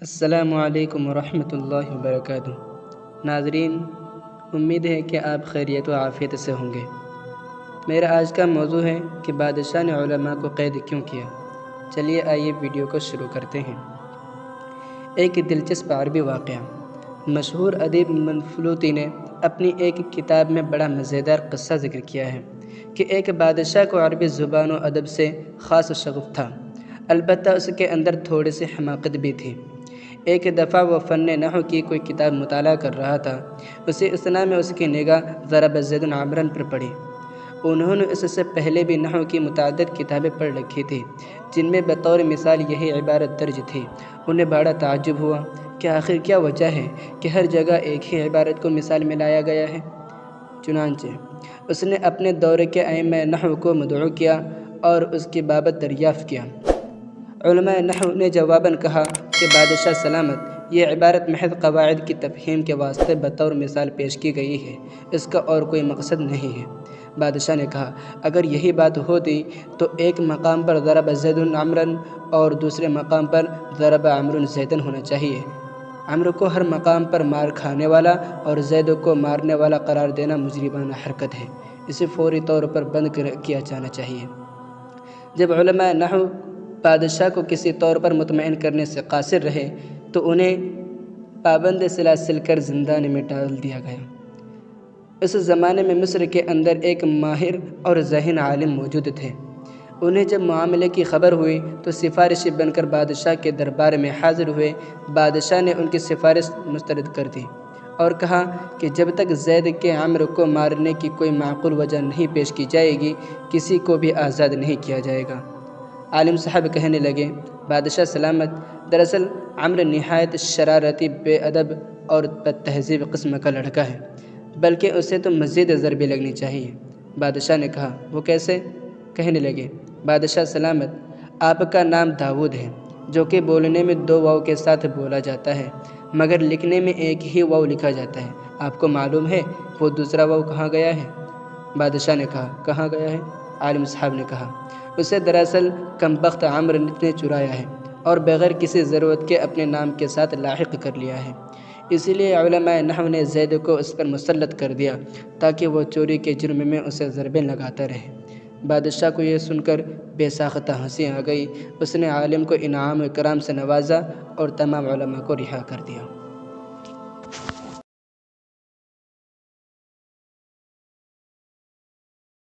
السلام علیکم ورحمۃ اللہ وبرکاتہ۔ ناظرین، امید ہے کہ آپ خیریت و عافیت سے ہوں گے۔ میرا آج کا موضوع ہے کہ بادشاہ نے علماء کو قید کیوں کیا۔ چلیے آئیے ویڈیو کو شروع کرتے ہیں۔ ایک دلچسپ عربی واقعہ۔ مشہور ادیب منفلوطی نے اپنی ایک کتاب میں بڑا مزیدار قصہ ذکر کیا ہے کہ ایک بادشاہ کو عربی زبان و ادب سے خاص شغف تھا، البتہ اس کے اندر تھوڑی سی حماقت بھی تھی۔ ایک دفعہ وہ فن نحو کی کوئی کتاب مطالعہ کر رہا تھا۔ اسی اثنا میں اس کی نگاہ ضرب زید عمرا پر پڑی۔ انہوں نے اس سے پہلے بھی نحو کی متعدد کتابیں پڑھ رکھی تھیں جن میں بطور مثال یہی عبارت درج تھی۔ انہیں بڑا تعجب ہوا کہ آخر کیا وجہ ہے کہ ہر جگہ ایک ہی عبارت کو مثال میں لایا گیا ہے۔ چنانچہ اس نے اپنے دور کے ائمہ نحو کو مدعو کیا اور اس کی بابت دریافت کیا۔ علماء نحو نے جواباً کہا کہ بادشاہ سلامت، یہ عبارت محض قواعد کی تفہیم کے واسطے بطور مثال پیش کی گئی ہے، اس کا اور کوئی مقصد نہیں ہے۔ بادشاہ نے کہا، اگر یہی بات ہوتی تو ایک مقام پر ضرب زید عمرا اور دوسرے مقام پر ضرب عمرو زیدا ہونا چاہیے۔ عمرو کو ہر مقام پر مار کھانے والا اور زید کو مارنے والا قرار دینا مجرمانہ حرکت ہے، اسے فوری طور پر بند کیا جانا چاہیے۔ جب علماء نحو بادشاہ کو کسی طور پر مطمئن کرنے سے قاصر رہے تو انہیں پابند سلاسل کر زندان میں ڈال دیا گیا۔ اس زمانے میں مصر کے اندر ایک ماہر اور ذہین عالم موجود تھے۔ انہیں جب معاملے کی خبر ہوئی تو سفارشی بن کر بادشاہ کے دربار میں حاضر ہوئے۔ بادشاہ نے ان کی سفارش مسترد کر دی اور کہا کہ جب تک زید کے عمرو کو مارنے کی کوئی معقول وجہ نہیں پیش کی جائے گی، کسی کو بھی آزاد نہیں کیا جائے گا۔ عالم صاحب کہنے لگے، بادشاہ سلامت، دراصل عمرو نہایت شرارتی، بے ادب اور بد تہذیب قسم کا لڑکا ہے، بلکہ اسے تو مزید ضربیں لگنی چاہیے۔ بادشاہ نے کہا، وہ کیسے؟ کہنے لگے، بادشاہ سلامت، آپ کا نام داؤد ہے، جو کہ بولنے میں 2 واو کے ساتھ بولا جاتا ہے، مگر لکھنے میں ایک ہی واو لکھا جاتا ہے۔ آپ کو معلوم ہے وہ دوسرا واو کہاں گیا ہے؟ بادشاہ نے کہا، کہاں گیا ہے؟ عالم صاحب نے کہا، اسے دراصل کمبخت عمرو نے چرایا ہے اور بغیر کسی ضرورت کے اپنے نام کے ساتھ لاحق کر لیا ہے۔ اسی لیے علماء نحو نے زید کو اس پر مسلط کر دیا تاکہ وہ چوری کے جرم میں اسے ضربیں لگاتا رہے۔ بادشاہ کو یہ سن کر بے ساختہ ہنسی آ گئی۔ اس نے عالم کو انعام و اکرام سے نوازا اور تمام علماء کو رہا کر دیا۔